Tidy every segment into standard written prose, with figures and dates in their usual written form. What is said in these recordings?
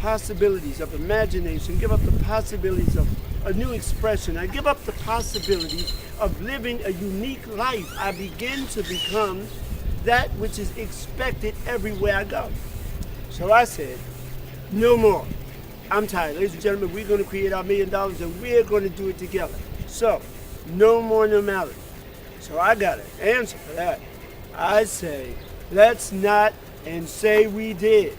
possibilities of imagination, give up the possibilities of a new expression. I give up the possibilities of living a unique life. I begin to become that which is expected everywhere I go. So I said, no more. I'm tired. Ladies and gentlemen, we're going to create our $1 million and we're going to do it together. So, no more normality. So I got an answer for that. I say, let's not and say we did.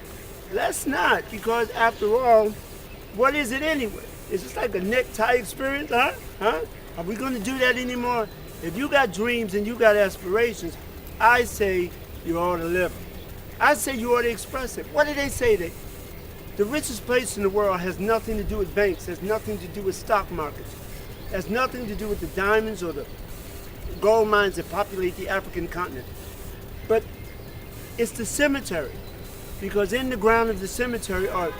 Let's not, because after all, what is it anyway? Is this like a necktie experience, huh? Are we going to do that anymore? If you got dreams and you got aspirations, I say you ought to live them. I say you ought to express it. What do they say? The richest place in the world has nothing to do with banks, has nothing to do with stock markets, has nothing to do with the diamonds or the gold mines that populate the African continent. But it's the cemetery, because in the ground of the cemetery are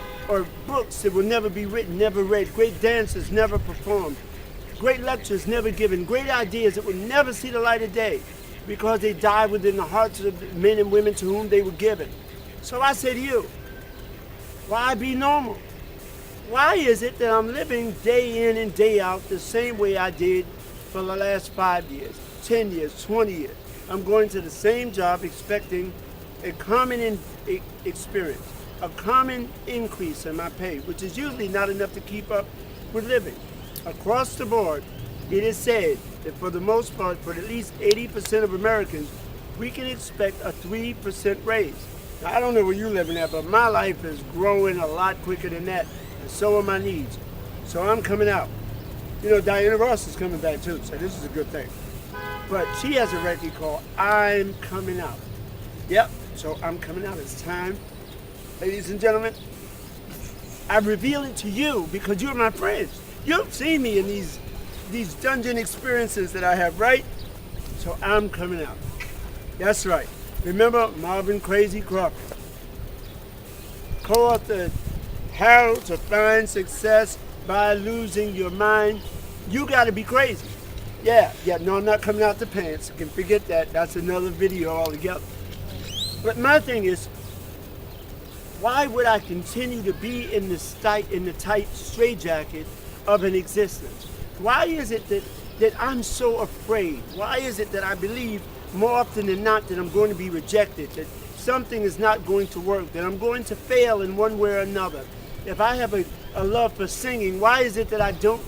books that will never be written, never read, great dances never performed, great lectures never given, great ideas that will never see the light of day because they died within the hearts of the men and women to whom they were given. So I say to you, why be normal? Why is it that I'm living day in and day out the same way I did for the last 5 years, 10 years, 20 years? I'm going to the same job expecting a common experience, a common increase in my pay, which is usually not enough to keep up with living. Across the board, it is said that for the most part, for at least 80% of Americans, we can expect a 3% raise. Now, I don't know where you're living at, but my life is growing a lot quicker than that, and so are my needs. So I'm coming out. You know, Diana Ross is coming back too, so this is a good thing. But she has a record called I'm Coming Out. Yep, so I'm coming out. It's time. Ladies and gentlemen, I reveal it to you because you're my friends. You've seen me in these dungeon experiences that I have, right? So I'm coming out. That's right. Remember Marvin Crazy Crawford, co-authored How to Find Success by Losing Your Mind. You gotta be crazy. Yeah, no, I'm not coming out the pants. You can forget that. That's another video altogether. But my thing is, why would I continue to be in the tight straitjacket of an existence? Why is it that I'm so afraid? Why is it that I believe more often than not that I'm going to be rejected, that something is not going to work, that I'm going to fail in one way or another? If I have a love for singing, why is it that I don't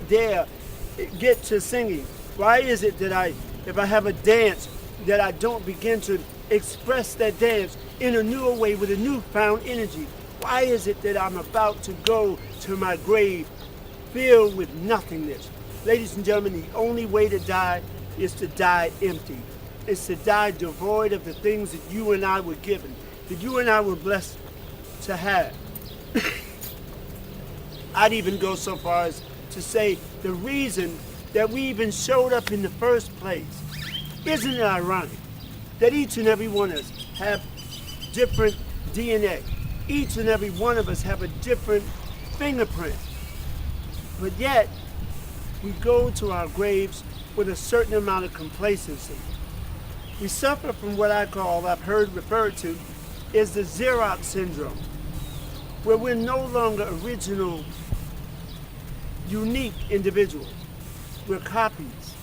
dare get to singing? Why is it that if I have a dance, that I don't begin to express that dance in a new way with a newfound energy? Why is it that I'm about to go to my grave filled with nothingness? Ladies and gentlemen, the only way to die is to die empty. It's to die devoid of the things that you and I were given, that you and I were blessed to have. I'd even go so far as to say the reason that we even showed up in the first place. Isn't it ironic that each and every one of us have different DNA? Each and every one of us have a different fingerprint. But yet, we go to our graves with a certain amount of complacency. We suffer from what I've heard referred to as the Xerox syndrome, where we're no longer original, unique individuals. We're copies.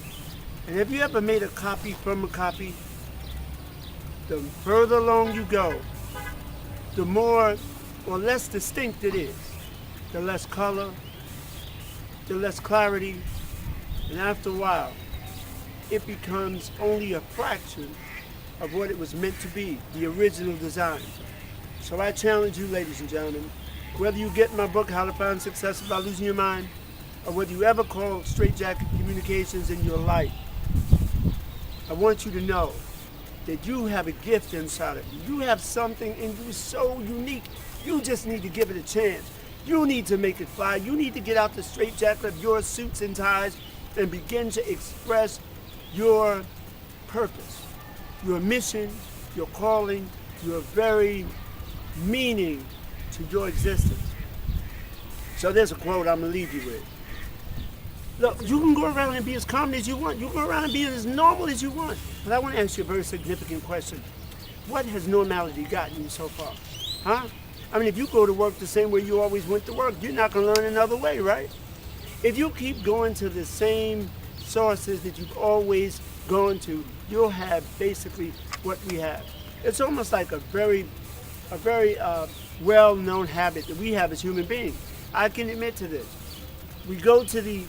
And have you ever made a copy from a copy? The further along you go, the more or less distinct it is. The less color, the less clarity, and after a while, it becomes only a fraction of what it was meant to be, the original design. So I challenge you, ladies and gentlemen, whether you get my book, How to Find Success by Losing Your Mind, or whether you ever call straitjacket communications in your life, I want you to know that you have a gift inside of you. You have something in you so unique. You just need to give it a chance. You need to make it fly. You need to get out the straitjacket of your suits and ties and begin to express your purpose, your mission, your calling, your very meaning to your existence. So there's a quote I'm going to leave you with. Look, you can go around and be as common as you want. You can go around and be as normal as you want. But I want to ask you a very significant question. What has normality gotten you so far? Huh? I mean, if you go to work the same way you always went to work, you're not going to learn another way, right? If you keep going to the same sources that you've always gone to, you'll have basically what we have. It's almost like a very well-known habit that we have as human beings. I can admit to this. We go to the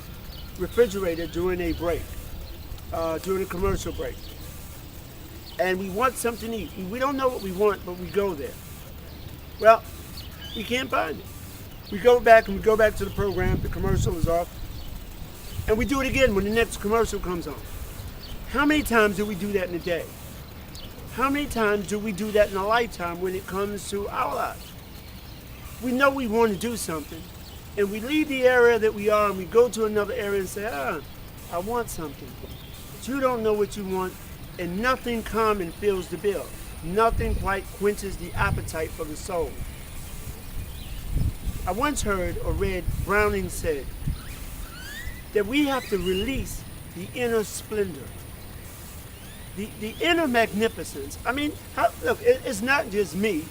refrigerator during a break, during a commercial break, and we want something to eat. We don't know what we want, but we go there. Well, we can't find it. We go back to the program, the commercial is off, and we do it again when the next commercial comes on. How many times do we do that in a day? How many times do we do that in a lifetime when it comes to our lives? We know we want to do something, and we leave the area that we are and we go to another area and say, I want something. But you don't know what you want, and nothing common fills the bill. Nothing quite quenches the appetite for the soul. I once heard or read Browning said that we have to release the inner splendor, the inner magnificence. I mean, look, it's not just me.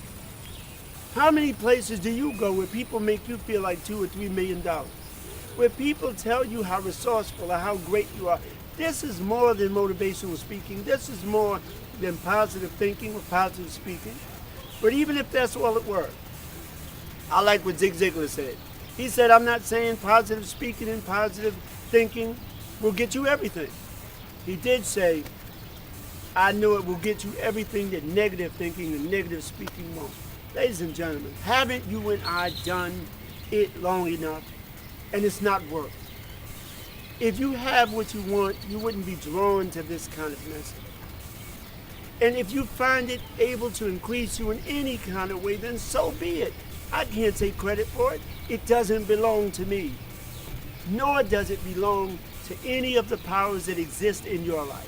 How many places do you go where people make you feel like $2 or $3 million? Where people tell you how resourceful or how great you are. This is more than motivational speaking. This is more than positive thinking or positive speaking. But even if that's all it were, I like what Zig Ziglar said. He said, I'm not saying positive speaking and positive thinking will get you everything. He did say, I know it will get you everything that negative thinking and negative speaking won't. Ladies and gentlemen, haven't you and I done it long enough? And it's not work. If you have what you want, you wouldn't be drawn to this kind of message. And if you find it able to increase you in any kind of way, then so be it. I can't take credit for it. It doesn't belong to me. Nor does it belong to any of the powers that exist in your life.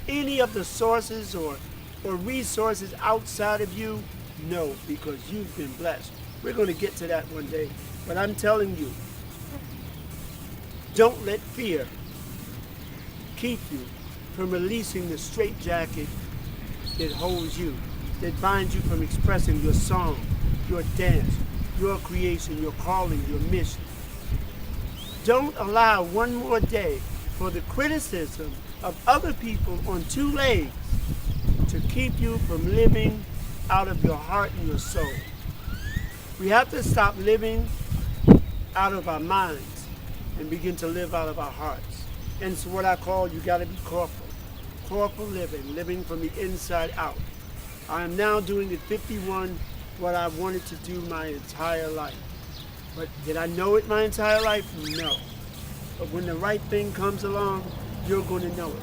Any of the sources or resources outside of you, no, because you've been blessed. We're going to get to that one day. But I'm telling you, don't let fear keep you from releasing the straitjacket that holds you, that binds you from expressing your song, your dance, your creation, your calling, your mission. Don't allow one more day for the criticism of other people on two legs to keep you from living out of your heart and your soul. We have to stop living out of our minds and begin to live out of our hearts. And it's what I call, you got to be corporal. Corporal living from the inside out. I am now doing at 51 what I wanted to do my entire life. But did I know it my entire life? No. But when the right thing comes along, you're going to know it.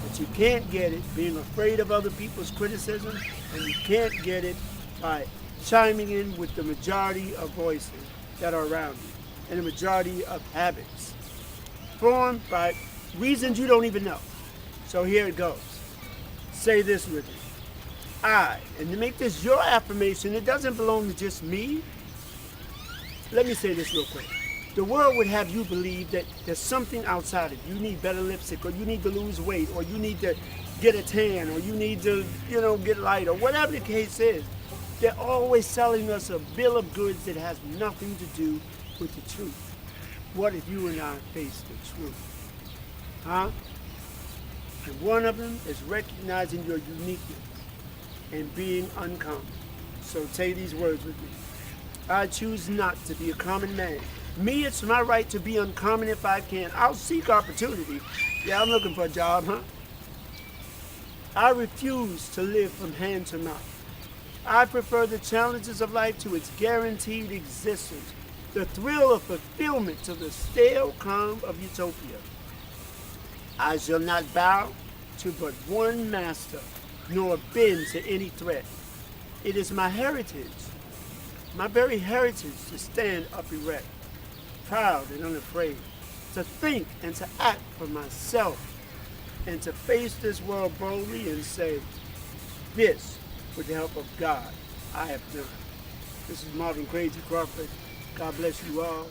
But you can't get it being afraid of other people's criticism, and you can't get it by chiming in with the majority of voices that are around you, and the majority of habits formed by reasons you don't even know. So here it goes. Say this with me. And to make this your affirmation, it doesn't belong to just me. Let me say this real quick. The world would have you believe that there's something outside of you. You need better lipstick, or you need to lose weight, or you need to get a tan, or you need to, get light, or whatever the case is. They're always selling us a bill of goods that has nothing to do with the truth. What if you and I face the truth? Huh? And one of them is recognizing your uniqueness and being uncommon. So say these words with me. I choose not to be a common man. Me, it's my right to be uncommon if I can. I'll seek opportunity. Yeah, I'm looking for a job, huh? I refuse to live from hand to mouth. I prefer the challenges of life to its guaranteed existence, the thrill of fulfillment to the stale calm of utopia. I shall not bow to but one master, nor bend to any threat. It is my heritage, my very heritage, to stand up erect, proud and unafraid, to think and to act for myself, and to face this world boldly and say, this, with the help of God, I have done. This is Marvin Crazy Crawford. God bless you all.